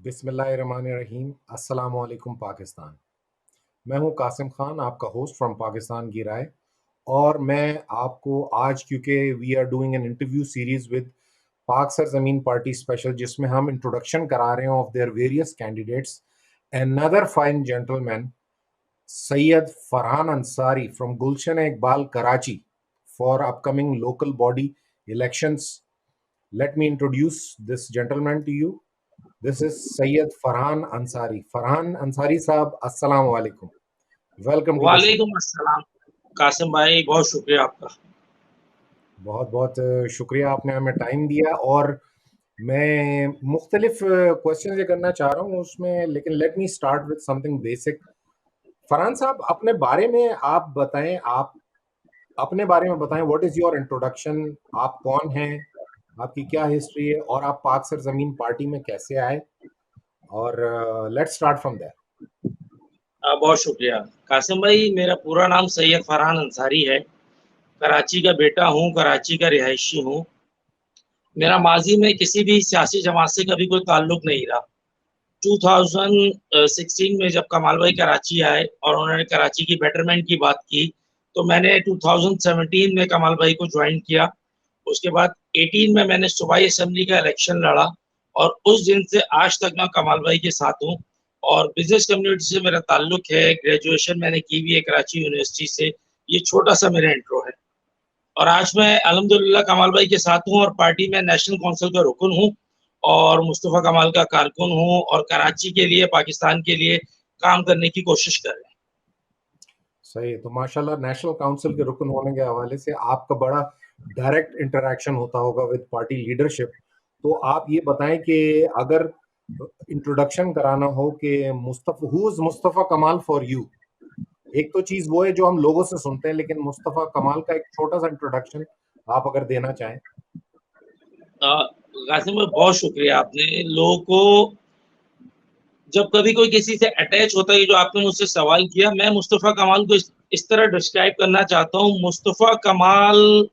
बिस्मिल्लाहिर्रहमानिर्रहीम। अस्सलामु अलैकुम पाकिस्तान। मैं हूं कासिम खान, आपका होस्ट फ्रॉम पाकिस्तान की राय। और मैं आपको आज, क्योंकि we are doing an interview series with Pak Sarzameen Party special, जिसमें हम इंट्रोडक्शन करा रहे हैं of their various candidates, another fine gentleman Syed Farhan Ansari from Gulshan Iqbal Karachi for upcoming local body elections. Let me introduce this gentleman to you. This is Sayyid Farhan Ansari. Farhan Ansari साहब, अस्सलाम वालेकुम। Welcome to the show. वालेकुम अस्सलाम कासिम भाई, बहुत शुक्रिया आपका। बहुत बहुत शुक्रिया, आपने हमें टाइम दिया। और मैं मुख्तलिफ क्वेश्चन ये करना चाह रहा हूँ उसमें, लेकिन let me start with something basic. Farhan साहब, अपने बारे में आप बताएं, आप अपने बारे में बताएं। What is your introduction? आप कौन हैं, आपकी क्या हिस्ट्री है, और आप पाक सर जमीन पार्टी में कैसे आए? और लेट्स स्टार्ट फ्रॉम देयर। बहुत शुक्रिया कासिम भाई। मेरा पूरा नाम सैयद फरहान अंसारी है। कराची का बेटा हूँ, कराची का रिहायशी हूँ। मेरा माजी में किसी भी सियासी जमात से कभी कोई ताल्लुक नहीं रहा। 2016 में जब कमाल भाई कराची आए और उन्होंने कराची की बेटरमेंट की बात की, तो मैंने 2017 में कमाल भाई को ज्वाइन किया। उसके बाद 18 में मैंने सूबाई असेंबली का इलेक्शन लड़ा और उस दिन से आज तक मैं कमाल भाई के साथ हूँ। और बिजनेस कम्युनिटी से मेरा ताल्लुक है। ग्रेजुएशन मैंने की हुई है कराची यूनिवर्सिटी से। ये छोटा सा मेरा इंट्रो है। और आज मैं अल्हम्दुलिल्लाह कमाल भाई के साथ हूँ और पार्टी में नेशनल काउंसिल का रुकन हूँ और मुस्तफ़ा कमाल का कारकुन हूँ और कराची के लिए, पाकिस्तान के लिए काम करने की कोशिश कर रहे हैं। सही। तो माशाल्लाह, नेशनल काउंसिल के रुकन होने के हवाले से आपका बड़ा डायरेक्ट इंटरेक्शन होता होगा विद पार्टी लीडरशिप। तो आप ये बताएं कि अगर इंट्रोडक्शन कराना हो कि मुस्तफ़ा, हु इज मुस्तफ़ा कमाल फॉर यू? एक तो चीज वो है जो हम लोगों से सुनते हैं, लेकिन मुस्तफ़ा कमाल का एक छोटा सा इंट्रोडक्शन आप अगर देना चाहें। कासिम भाई, बहुत शुक्रिया। आपने लोगों को, जब कभी कोई किसी से अटैच होता है, जो आपने मुझसे सवाल किया, मैं मुस्तफ़ा कमाल को इस तरह डिस्क्राइब करना चाहता हूँ। मुस्तफ़ा कमाल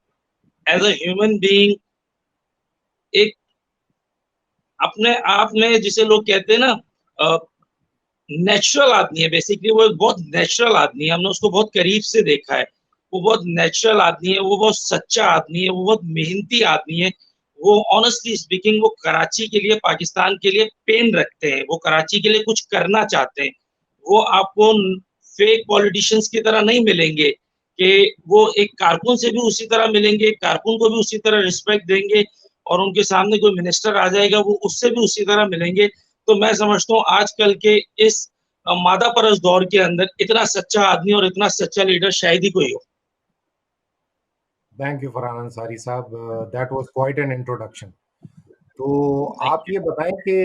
एज अ ह्यूमन बीइंग एक अपने आप में, जिसे लोग कहते हैं ना, नेचुरल आदमी है। बेसिकली वो एक बहुत नेचुरल आदमी है। हमने उसको बहुत करीब से देखा है। वो बहुत नेचुरल आदमी है, वो बहुत सच्चा आदमी है, वो बहुत मेहनती आदमी है। वो ऑनेस्टली स्पीकिंग, वो कराची के लिए, पाकिस्तान के लिए पेन रखते हैं। वो कराची के लिए कुछ करना चाहते हैं। वो आपको फेक पॉलिटिशियंस की तरह नहीं मिलेंगे कि वो एक कारकुन से भी उसी तरह मिलेंगे, कारकुन को भी उसी तरह रिस्पेक्ट देंगे, और उनके सामने कोई मिनिस्टर आ जाएगा वो उससे भी उसी तरह मिलेंगे। तो मैं समझता हूँ आजकल के इस मादा परस दौर के अंदर इतना सच्चा आदमी और इतना सच्चा लीडर शायद ही कोई हो। थैंक यू फरहान अंसारी साहब, that was quite an introduction. तो थैंक आप यू। ये बताएं कि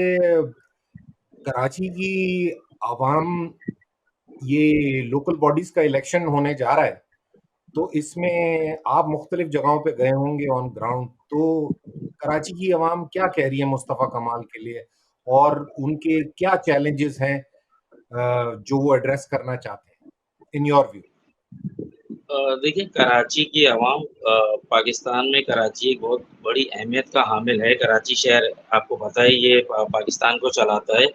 कराची की आवाम, ये लोकल बॉडीज का इलेक्शन होने जा रहा है, तो इसमें आप मुख्तलिफ जगहों पे गए होंगे ऑन ग्राउंड। तो कराची की आवाम क्या कह रही है मुस्तफ़ा कमाल के लिए, और उनके क्या चैलेंजेस हैं जो वो एड्रेस करना चाहते हैं, इन योर व्यू? देखिए, कराची की आवाम, पाकिस्तान में कराची एक बहुत बड़ी अहमियत का हामिल है। कराची शहर, आपको पता है, ये पाकिस्तान को चलाता है।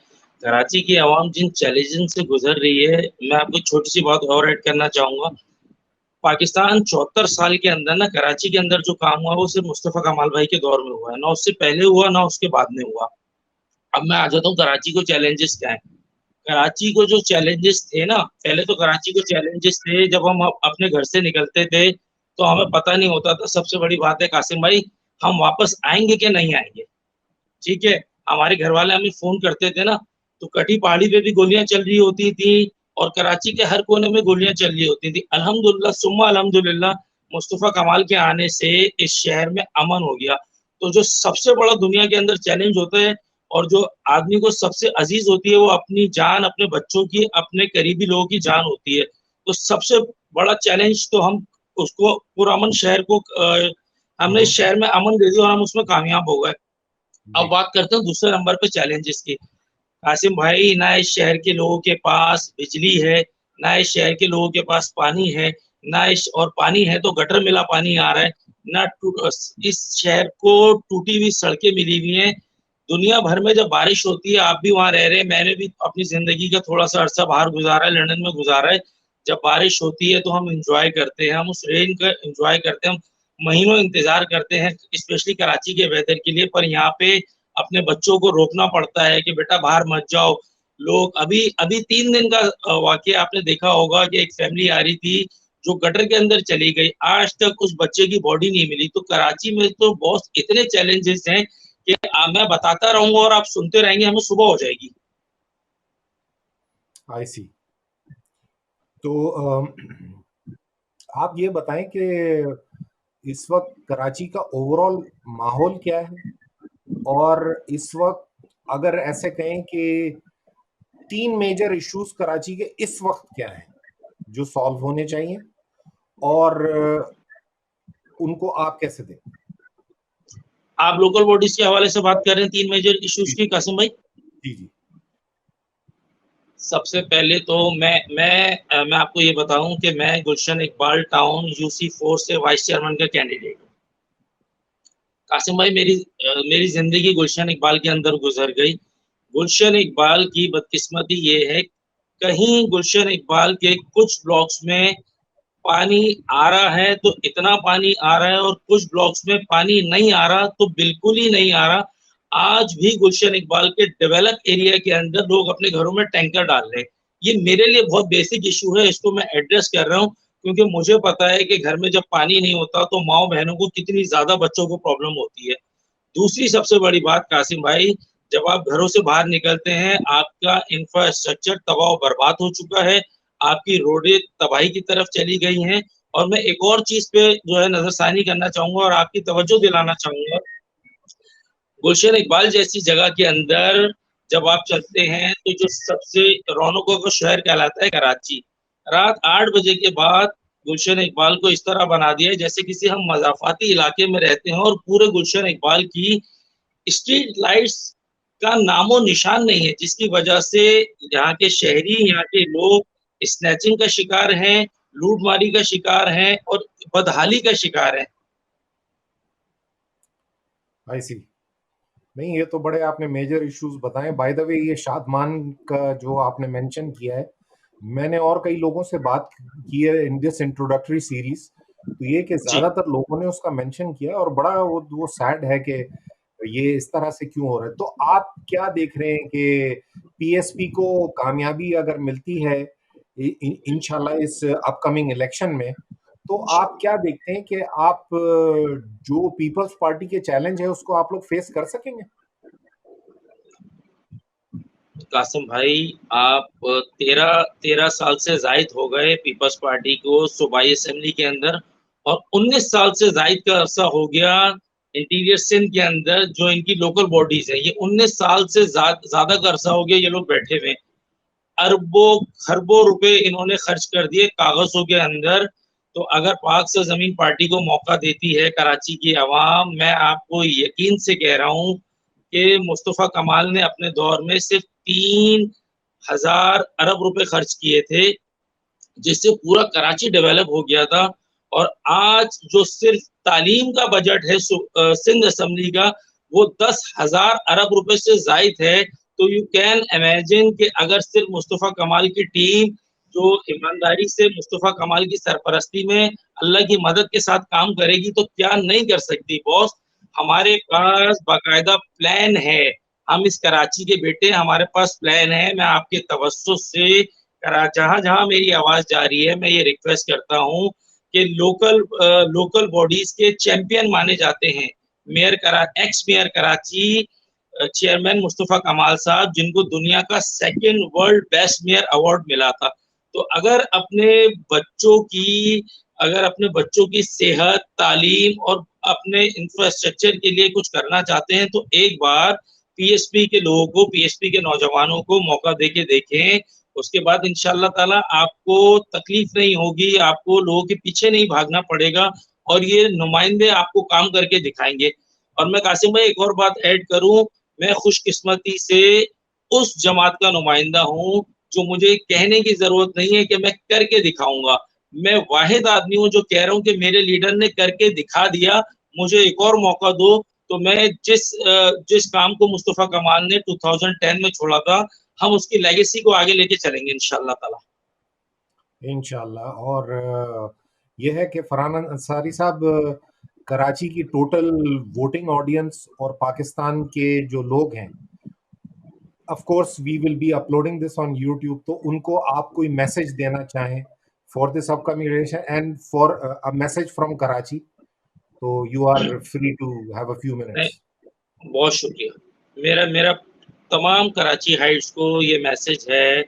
कराची की आवाम जिन चैलेंजेस से गुजर रही है, मैं आपको छोटी सी बात और ऐड करना चाहूँगा। पाकिस्तान 74 साल के अंदर ना, कराची के अंदर जो काम हुआ वो सिर्फ मुस्तफ़ा कमाल भाई के दौर में हुआ है। ना उससे पहले हुआ, ना उसके बाद में हुआ। अब मैं आ जाता हूँ कराची को चैलेंजेस क्या है। कराची को जो चैलेंजेस थे ना, पहले तो कराची को चैलेंजेस थे जब हम अपने घर से निकलते थे तो हमें पता नहीं होता था। सबसे बड़ी बात है कासिम भाई, हम वापस आएंगे कि नहीं आएंगे। ठीक है, हमारे घर वाले हमें फोन करते थे ना, तो कटी पहाड़ी पे भी गोलियां चल रही होती थी और कराची के हर कोने में गोलियां चल रही होती थी। अल्हम्दुलिल्लाह सुम्मा अल्हम्दुलिल्लाह, मुस्तफ़ा कमाल के आने से इस शहर में अमन हो गया। तो जो सबसे बड़ा दुनिया के अंदर चैलेंज होता है और जो आदमी को सबसे अजीज होती है, वो अपनी जान, अपने बच्चों की, अपने करीबी लोगों की जान होती है। तो सबसे बड़ा चैलेंज तो हम उसको, पुरअमन शहर को, हमने इस शहर में अमन दे दिया और हम उसमें कामयाब हो गए। अब जी। बात करते हैं दूसरे नंबर पे चैलेंजेस की। कासिम भाई, ना इस शहर के लोगों के पास बिजली है, ना इस शहर के लोगों के पास पानी है, ना इस, और पानी है तो गटर मिला पानी आ रहा है। ना इस शहर को टूटी हुई सड़कें मिली हुई हैं। दुनिया भर में जब बारिश होती है, आप भी वहाँ रह रहे हैं, मैंने भी अपनी ज़िंदगी का थोड़ा-सा अरसा बाहर गुज़ारा है, लंदन में गुज़ारा है। जब बारिश होती है तो हम एन्जॉय करते हैं, हम उस रेन का एन्जॉय करते हैं, हम महीनों इंतज़ार करते हैं, स्पेशली कराची के वेदर के लिए। पर यहाँ पे अपने बच्चों को रोकना पड़ता है कि बेटा बाहर मत जाओ। लोग अभी अभी 3 दिन का वाक़या आपने देखा होगा कि एक फैमिली आ रही थी, जो गटर के अंदर चली गई। आज तक उस बच्चे की बॉडी नहीं मिली। तो कराची में तो बहुत इतने चैलेंजेस हैं कि मैं बताता रहूँगा और आप सुनते रहेंगे, हमें सुबह हो जाएगी। आई सी। तो आप ये बताएं कि इस वक्त कराची का ओवरऑल माहौल क्या है, और इस वक्त अगर ऐसे कहें कि 3 मेजर इश्यूज कराची के इस वक्त क्या हैं जो सॉल्व होने चाहिए, और उनको आप कैसे देखते हैं? आप लोकल बॉडीज के हवाले से बात कर रहे हैं 3 मेजर इश्यूज जी की, कासिम भाई। जी जी। सबसे पहले तो मैं आपको ये बताऊं कि मैं गुलशन इकबाल टाउन UC4 से वाइस चेयरमैन का कैंडिडेट हूँ। कासिम भाई, मेरी जिंदगी गुलशन इकबाल के अंदर गुजर गई। गुलशन इकबाल की बदकिस्मती ये है, कहीं गुलशन इकबाल के कुछ ब्लॉक्स में पानी आ रहा है तो इतना पानी आ रहा है, और कुछ ब्लॉक्स में पानी नहीं आ रहा तो बिल्कुल ही नहीं आ रहा। आज भी गुलशन इकबाल के डेवलप एरिया के अंदर लोग अपने घरों में टैंकर डाल रहे हैं। ये मेरे लिए बहुत बेसिक इशू है, इसको मैं एड्रेस कर रहा हूँ, क्योंकि मुझे पता है कि घर में जब पानी नहीं होता तो माओ बहनों को कितनी ज्यादा बच्चों को प्रॉब्लम होती है। दूसरी सबसे बड़ी बात कासिम भाई, जब आप घरों से बाहर निकलते हैं, आपका इंफ्रास्ट्रक्चर तबाह बर्बाद हो चुका है, आपकी रोडें तबाही की तरफ चली गई हैं। और मैं एक और चीज पे जो है नजरसानी करना चाहूंगा और आपकी तवज्जो दिलाना चाहूंगा। गुलशन इकबाल जैसी जगह के अंदर जब आप चलते हैं तो जो सबसे रौनकों का शहर कहलाता है कराची, रात 8 बजे के बाद गुलशन इकबाल को इस तरह बना दिया है जैसे किसी हम मजाफाती इलाके में रहते हैं, और पूरे गुलशन इकबाल की स्ट्रीट लाइट्स का नामो निशान नहीं है, जिसकी वजह से यहाँ के शहरी, यहाँ के लोग स्नैचिंग का शिकार हैं, लूटमारी का शिकार हैं और बदहाली का शिकार हैं। आई सी। नहीं, ये तो बड़े आपने मेजर इश्यूज बताए। बाय द वे, ये शादमान का जो आपने मेंशन किया है, मैंने और कई लोगों से बात की है इन दिस इंट्रोडक्टरी सीरीज, तो ये कि जी। ज्यादातर लोगों ने उसका मेंशन किया, और बड़ा वो सैड है कि ये इस तरह से क्यों हो रहा है। तो आप क्या देख रहे हैं कि पीएसपी को कामयाबी अगर मिलती है इंशाल्लाह इस अपकमिंग इलेक्शन में, तो आप क्या देखते हैं कि आप जो पीपल्स पार्टी के चैलेंज है उसको आप लोग फेस कर सकेंगे? कासिम भाई, आप 13 साल से जायद हो गए पीपल्स पार्टी को सूबाई असेंबली के अंदर, और 19 साल से जायद का अरसा हो गया इंटीरियर सिंध के अंदर जो इनकी लोकल बॉडीज है। ये 19 साल से ज्यादा का अरसा हो गया ये लोग बैठे हुए। अरबों खरबों रुपए इन्होंने खर्च कर दिए कागजों के अंदर। तो अगर पाक से जमीन पार्टी को मौका देती है कराची की आवाम, मैं आपको यकीन से कह रहा हूँ कि मुस्तफ़ा कमाल ने अपने दौर में सिर्फ 3,000 अरब रुपए खर्च किए थे, जिससे पूरा कराची डेवलप हो गया था। और आज जो सिर्फ तालीम का बजट है सिंध असम्बली का, वो 10,000 अरब रुपए से जायद है। तो यू कैन इमेजिन कि अगर सिर्फ मुस्तफ़ा कमाल की टीम जो ईमानदारी से मुस्तफ़ा कमाल की सरपरस्ती में अल्लाह की मदद के साथ काम करेगी तो क्या नहीं कर सकती बॉस। हमारे पास बाकायदा प्लान है, हम इस कराची के बेटे, हमारे पास प्लान है। मैं आपके तवज्जो से जहां जहां मेरी आवाज जा रही है, मैं ये रिक्वेस्ट करता हूँ कि लोकल बॉडीज के चैंपियन माने जाते हैं x mayor Karachi chairman Mustafa कमाल साहब, जिनको दुनिया का second world best mayor award मिला था। तो अगर अपने बच्चों की सेहत, तालीम और अपने इंफ्रास्ट्रक्चर के लिए कुछ करना चाहते हैं तो एक बार पीएसपी के लोगों को, पीएसपी के नौजवानों को मौका देके देखें। उसके बाद इंशाल्लाह ताला आपको तकलीफ नहीं होगी, आपको लोगों के पीछे नहीं भागना पड़ेगा, और ये नुमाइंदे आपको काम करके दिखाएंगे। और मैं कासिम भाई एक और बात ऐड करूं, मैं खुशकिस्मती से उस जमात का नुमाइंदा हूं जो मुझे कहने की जरूरत नहीं है कि मैं करके दिखाऊंगा। मैं वाहिद आदमी हूं जो कह रहा हूं कि मेरे लीडर ने करके दिखा दिया, मुझे एक और मौका दो, तो मैं जिस काम को मुस्तफ़ा कमाल ने 2010 में छोड़ा था, हम उसकी लेगेसी को आगे लेके चलेंगे इंशाअल्लाह ताला। इंशाल्लाह। और ये है कि फरहान अंसारी साहब, कराची की टोटल वोटिंग ऑडियंस और पाकिस्तान के जो लोग हैं, of course we will be uploading this on YouTube, तो उनको आप कोई मैसेज देना चाहें for this upcoming election and for a message from Karachi, तो you are free to have a few नहीं, मिनट्स। बहुत शुक्रिया। मेरा मेरा तमाम कराची हाइट्स को ये मैसेज है,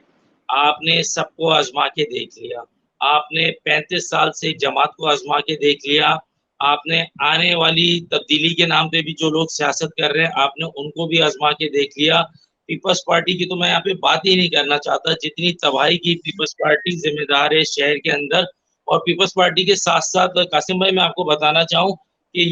आपने सबको आज़मा के देख लिया। आपने 35 साल से जमात को आज़मा के देख लिया। आपने आने वाली तब्दीली के नाम पे भी जो लोग सियासत कर रहे हैं, आपने उनको भी आज़मा के देख लिया। पीपल्स पार्टी की तो मैं यहाँ पे बात ही नहीं करना चाहता, जितनी तबाही की पीपल्स पार्टी ज़िम्मेदार है शहर के अंदर। और पीपल्स पार्टी के साथ-साथ कासिम भाई मैं आपको बताना चाहूँ कि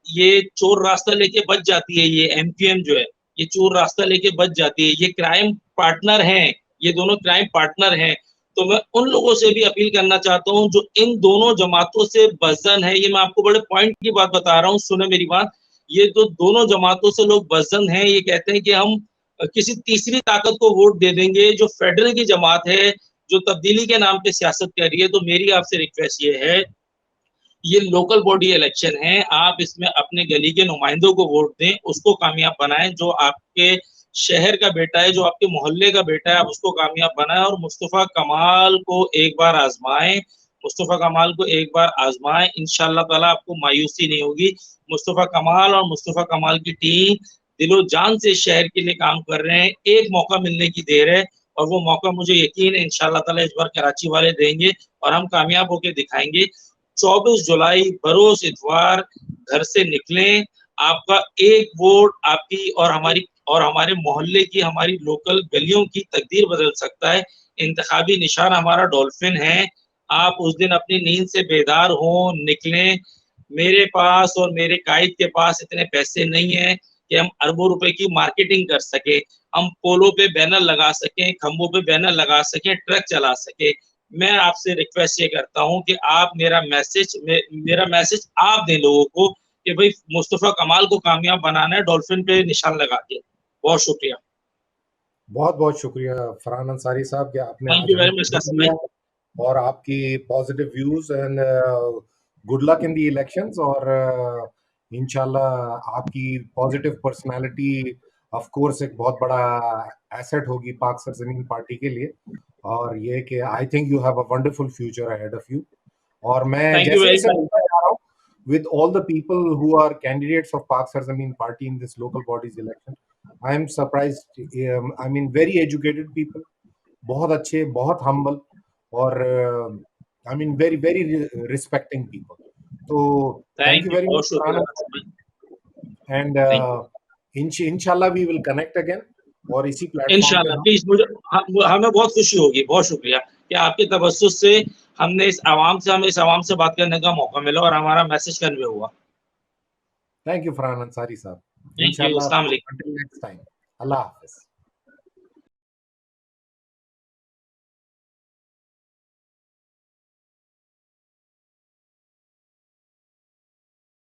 ये चोर रास्ता लेके बच जाती है, ये एमपीएम जो है, ये चोर रास्ता लेके बच जाती है। ये क्राइम पार्टनर हैं, ये दोनों क्राइम पार्टनर हैं। तो मैं उन लोगों से भी अपील करना चाहता हूँ जो इन दोनों जमातों से बज़्ज़न है, ये मैं आपको बड़े पॉइंट की बात बता रहा हूँ, सुने मेरी बात। ये जो दोनों जमातों से लोग बज़्ज़न हैं, ये कहते हैं कि हम किसी तीसरी ताकत को वोट दे देंगे, जो फेडरल की जमात है, जो तब्दीली के नाम पे सियासत कर रही है। तो मेरी आपसे रिक्वेस्ट ये है, ये लोकल बॉडी इलेक्शन है, आप इसमें अपने गली के नुमाइंदों को वोट दें, उसको कामयाब बनाएँ, जो आपके शहर का बेटा है, जो आपके मोहल्ले का बेटा है, आप उसको कामयाब बनाएँ और मुस्तफ़ा कमाल को एक बार आज़माएँ। मुस्तफ़ा कमाल को एक बार आज़माएँ, इंशाअल्लाह ताला आपको मायूसी नहीं होगी। मुस्तफ़ा कमाल और मुस्तफ़ा कमाल की टीम दिलो-जान से शहर के लिए काम कर रहे हैं, एक मौका मिलने की देर है और वो मौका मुझे यकीन है इंशाअल्लाह ताला इस बार कराची वाले देंगे और हम कामयाब होके दिखाएँगे। 24 जुलाई बरोज़ इतवार घर से निकलें, आपका एक वोट आपकी और हमारे मोहल्ले की, हमारी लोकल गलियों की तकदीर बदल सकता है। इंतखाबी निशान हमारा डॉल्फिन है। आप उस दिन अपनी नींद से बेदार हों, निकलें। मेरे पास और मेरे कायद के पास इतने पैसे नहीं हैं कि हम अरबों रुपए की मार्केटिंग कर सकें। हम पोलों पे बैनर लगा सकें, खंभों पे बैनर लगा सकें, ट्रक चला सकें। मैं आपसे रिक्वेस्ट ये करता हूँ कि आप मेरा मैसेज आप दें लोगों को कि भाई मुस्तफ़ा कमाल को कामयाब बनाना है डॉल्फिन पे निशान लगा के। बहुत शुक्रिया। बहुत-बहुत शुक्रिया फरहान अंसारी साहब कि आपने थैंक आज यू हमें वेरी मच समय कासिम भाई। दिया और आपकी positive views and good luck in the elections. और इंशाल्लाह आपकी पॉजिटिव पर्सनैलिटी ऑफ कोर्स एक बहुत बड़ा एसेट होगी पाक सरज़मीन पार्टी के लिए। और ये कि I think you have a wonderful future ahead of you. और मैं थैंक यू वेरी जैसे-जैसे मच। मिलता जा रहा हूँ with all the people who are candidates of Pak Sarzamin party in this local bodies election, I am surprised. I mean, very educated people, बहुत अच्छे, बहुत humble, और I mean very very respecting people. तो thank thank you you, very बहुत much, शुक्रिया Farhan, Qasim भाई। and thank you. इंशाल्लाह we will connect again और इसी प्लेटफॉर्म पे इंशाल्लाह हम। प्लीज़ मुझे हमें बहुत खुशी होगी, बहुत शुक्रिया कि आपके तवज्जुह से हमें इस अवाम से बात करने का मौका मिला और हमारा मैसेज कन्वे हुआ। थैंक यू फरहान अंसारी साहब। थैंक यू, इंशाल्लाह अस्सलाम वालेकुम। until next time, अल्लाह हाफ़िज़।